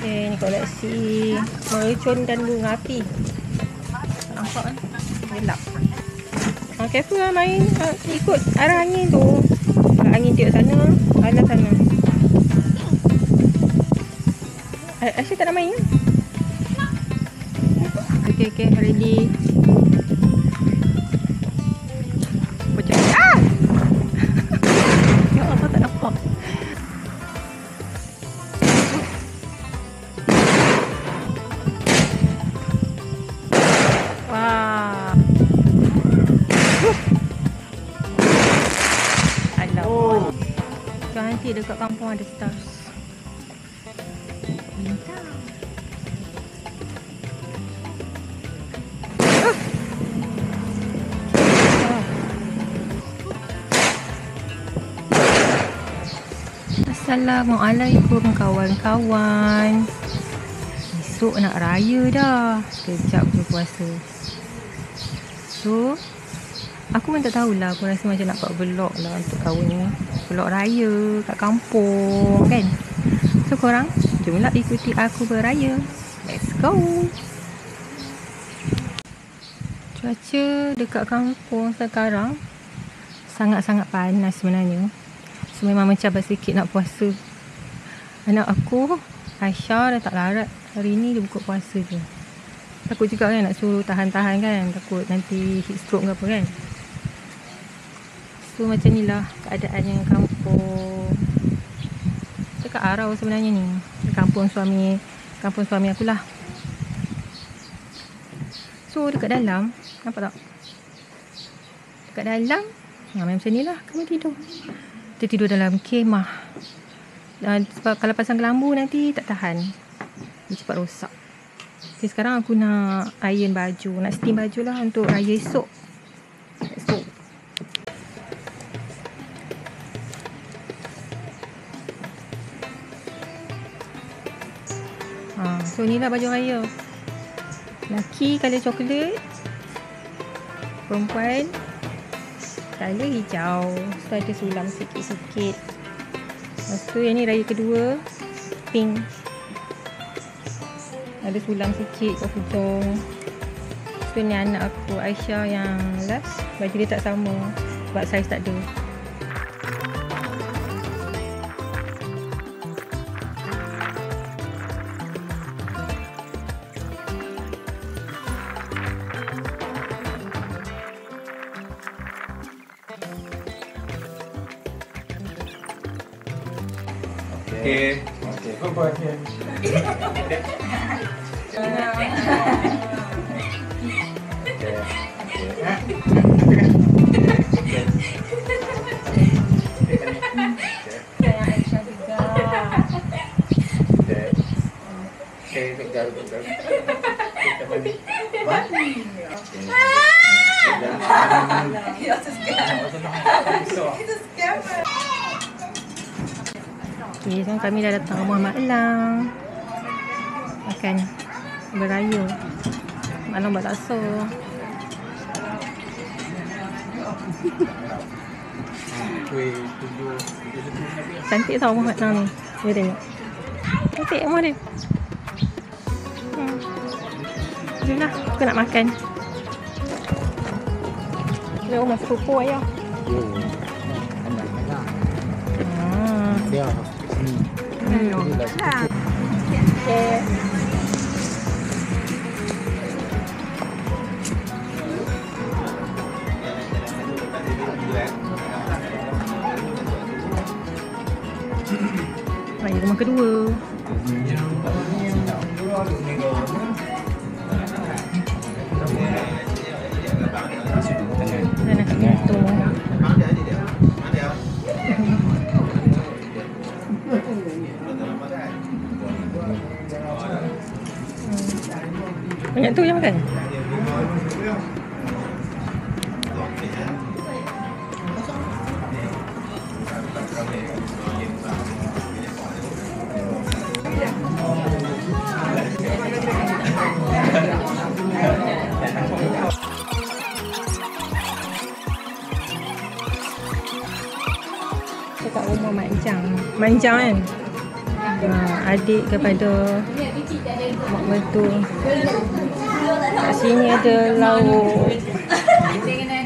Okay, ni koleksi mercun dan bunga api. Nampak kan? Gelap. Careful lah main. Ikut arah angin tu. Kalau angin tiup sana, arah sana. Aisyah tak nak main kan? Okay, ready. Pocong. Ah! Ya Allah, tak nampak. Wah. Alah. Cantik dekat kampung ada stars. Bintang. Assalamualaikum kawan-kawan. Esok nak raya dah. Sekejap je puasa. So, aku pun tak tahulah. Aku rasa macam nak buat vlog lah untuk kawan ni. Vlog raya kat kampung kan. So korang, jomlah ikuti aku beraya. Let's go. Cuaca dekat kampung sekarang sangat-sangat panas sebenarnya. So memang mencabar sikit nak puasa. Anak aku, Aisyah, dah tak larat. Hari ni dia buka puasa je. Takut juga kan nak suruh tahan-tahan kan. Takut nanti heat stroke ke apa kan. So macam ni lah keadaannya kampung. Dekat Arau sebenarnya ni. Kampung suami aku lah. So dekat dalam, nampak tak? Dekat dalam, macam ni lah kamu tidur. Kita tidur dalam kemah. Sebab kalau pasang kelambu nanti tak tahan. Dia cepat rosak. Okay, sekarang aku nak iron baju. Nak steam baju lah untuk raya esok. Let's go. So ni lah baju raya. Lelaki colour coklat. Perempuan colour hijau. So ada sulam sikit-sikit. Lepas tu yang ni raya kedua, pink. Ada sulam sikit kat hujung. So ni anak aku, Aisyah, yang last. Baju dia tak sama sebab saiz tak ada. Okay. Kau buat ni. Okay, so kami dah datang rumah Mak Lang. Makan beraya. Mak Lang buat bakso. Cantik tau rumah Mak Lang ni. Dia tengok. Cantik rumah dia. Jomlah, aku nak makan. Dia rumah sepupu ayah. Dia. Okay. Raya rumah kedua. Dan nak gitu. Banyak tu je makan. Dekat rumah Mak Encang. Mak Encang kan? adik kepada mak mertua. Kat sini ada lauk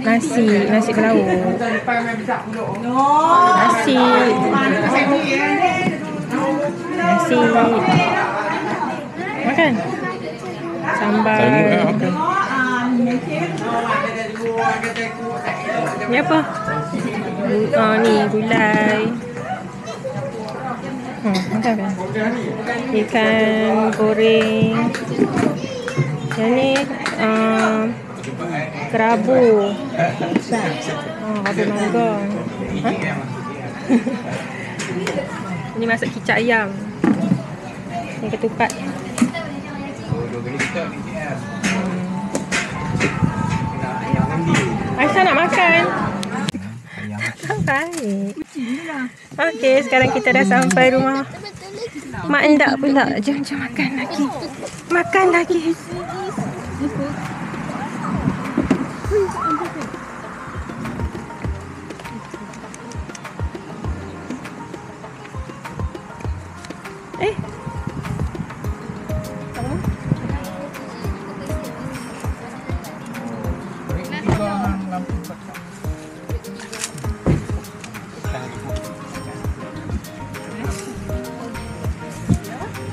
nasi berlauk. Nasi. Makan. Sambal. Ni apa? Ni gulai. Makan kan? Ikan goreng. Yang ni kerabu. Kerabu manggang. Ni masak kicap ayam. Ni ketupat. Aisyah nak makan. Baik. Okey, sekarang kita dah sampai rumah Mak Endak pula. Jom makan lagi. Makan lagi.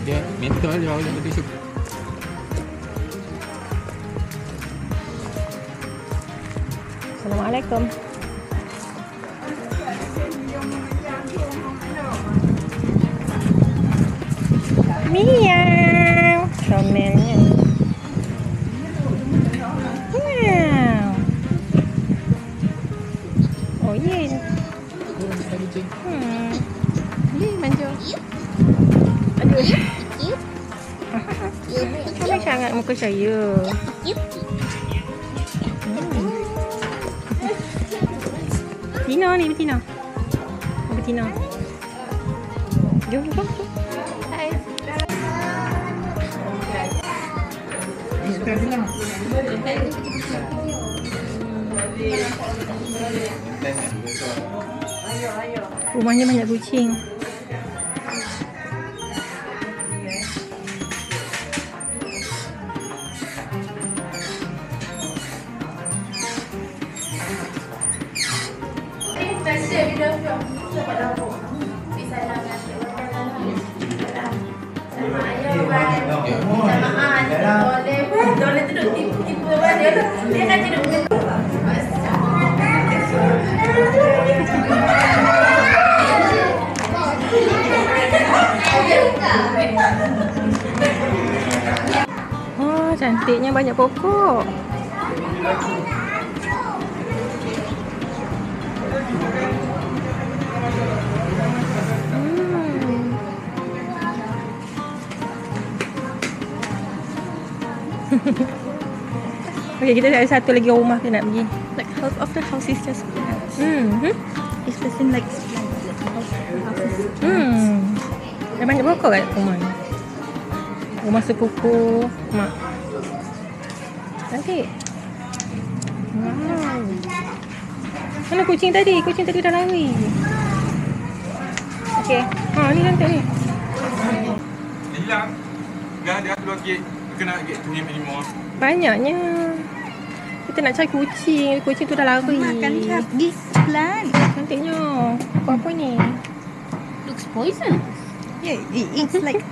Dia mental dia orang lebih suka. Assalamualaikum. Miau. Komelnya. Miau. Oh, Yin. Yin manja. Aduh. Cantik sangat muka saya. Betina ni, betina. Betina. Jom. Hai. Rumahnya banyak kucing. Oh, cantiknya banyak pokok. Okay, kita ada satu lagi rumah kita nak pergi. Like half of the house is just plants. It's the same like plants. Ada banyak pokok kat rumah ni. Rumah sepupu mak. Cantik. Wow. Mana kucing tadi? Kucing tadi dah lari. Okay. Ni cantik ni. Hilang. Dia keluar gate. Kena get to him anymore. Banyaknya. Kita nak cari kucing. Kucing tu dah lari. Makan this plant. Cantiknya. Apa ni? Looks poison. Yeah, it's like.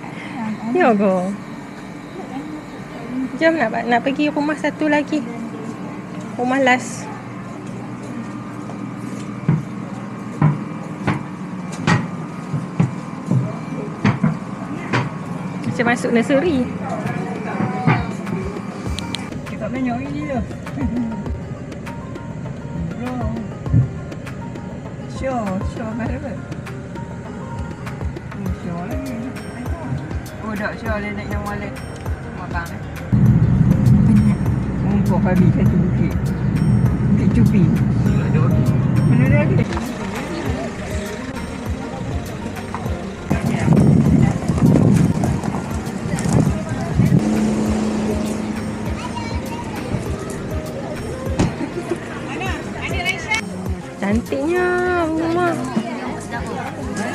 Ya ke? Jom nak pergi rumah satu lagi. Rumah last. Macam masuk nursery. Kita banyak ini je. Bro. Show apa? Show lagi. Oh, dak show le naik yang wallet. Makan. Mumpuk babi satu bukit. Bukit cupi. Mana dia lagi? Cantiknya rumah.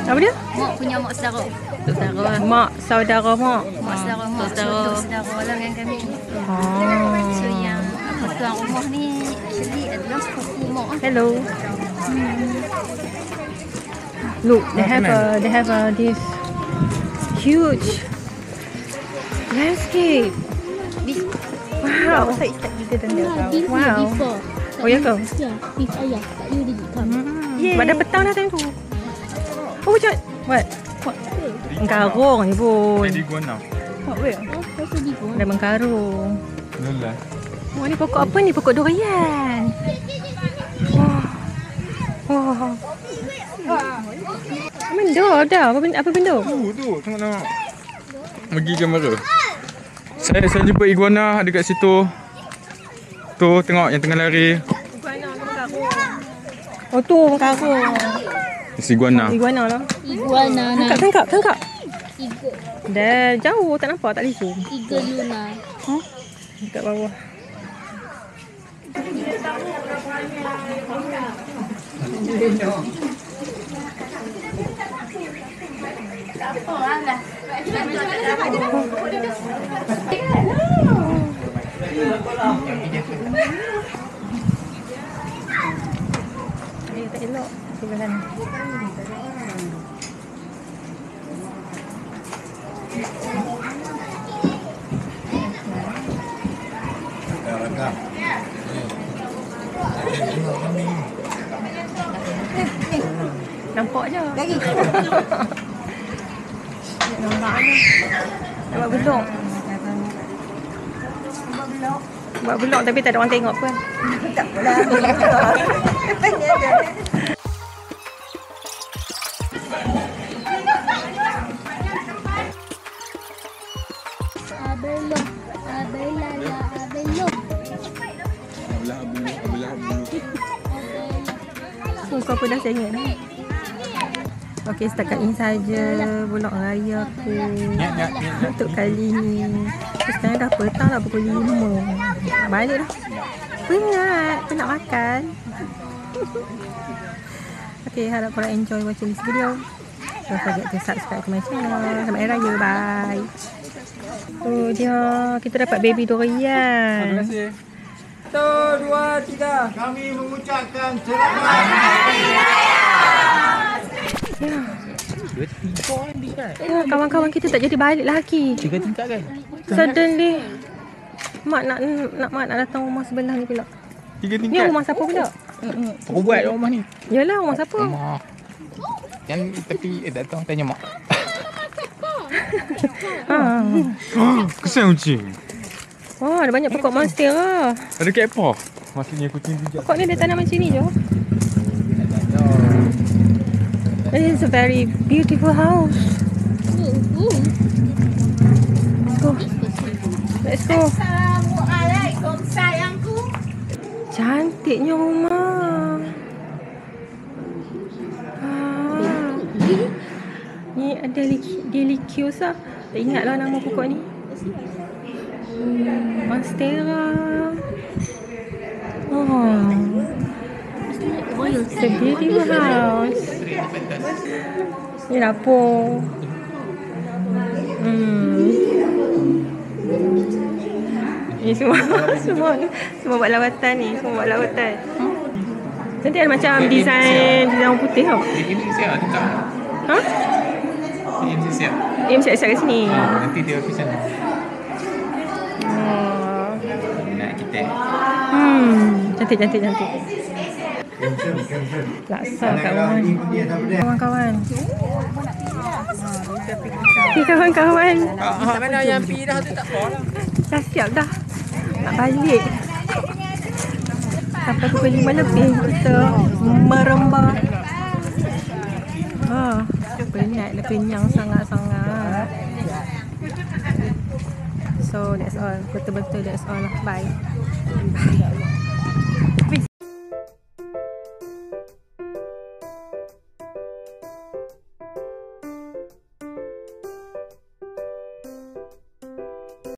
Apa dia? Mak punya mak saudara. Untuk Sarah. Mak, saudara mak. Mak saudara lah dengan kami. So yang tuan rumah ni actually adalah sepupu mak. Hello. Look, they have this huge landscape. Wow. Outside is tak bigger than that. Wow. Oh ya ke? Yeah, with ayah. Tak you dia come. Pada petang dah time tu. Oh, macam what? Mengkarung je pun. Jadi iguana. What way? Oh, pasal dia pun. Dah mengkarung. Lola. Wah, ni pokok apa ni? Pokok durian. Wah. Wah. Benda dah. Apa benda? Tu, tengok nak. Bagi kamera. Saya jumpa iguana dekat situ. Tu, tengok yang tengah lari. Oh, tu mengkarung. Si iguana. Iguana lah. Iguana na. Tangkap. Eagle. Dah jauh, tak nampak, tak boleh zoom. Eagle Luna. Dekat bawah. Tak elok sebelah sana. Nampak je. Lagi. Nampak je. Buat belok. Buat belok tapi tak ada orang tengok pun. Tak apalah. Kau apa dah saya ingat dah. Okey, setakat ini saja vlog raya aku untuk kali ni. Sekarang dah petang dah pukul 5. Nak balik dah. Penat nak makan. Okey, harap korang enjoy watching this video. Don't forget to subscribe to my channel. Selamat Hari Raya, bye. Oh dia, kita dapat baby durian. Terima kasih. 1, 2, 3. Kami mengucapkan selamat Hari Ya, kawan-kawan kita tak jadi balik lagi. 3 tingkat kan? Suddenly mak nak datang rumah sebelah ni pula. 3 Ni tingkat. rumah siapa pula? Aku buat rumah ni. Yalah, rumah siapa? Rumah yang tepi tak tahu tanya mak. Kesian kucing. Wah, ada banyak pokok monster lah. Ada kat apa? Maksudnya kucing bijak. Pokok ni dia tanam macam ni je. This is a very beautiful house. Let's go. Assalamualaikum sayangku. Cantiknya rumah. Ni ada Deliciosa. Tak ingatlah nama pokok ni. Monstera. Oh. It's a beautiful house. Ni dapur. Ni semua buat lawatan ni. Semua buat lawatan. Nanti ada macam design warna putih tau. Ini siap tak? Ha? Ini siap. Dia siap-siap kat sini. Nanti dia ke sana. Nak kita. Cantik. Laksa kat rumah ni. Kawan-kawan. Kawan-kawan. Mana yang pi dah tu tak apa lah. Dah siap dah. Nak balik. Sampai pukul 5 lebih kita merembah. Penat dah, kenyang sangat-sangat. So that's all. Betul-betul that's all lah. Bye.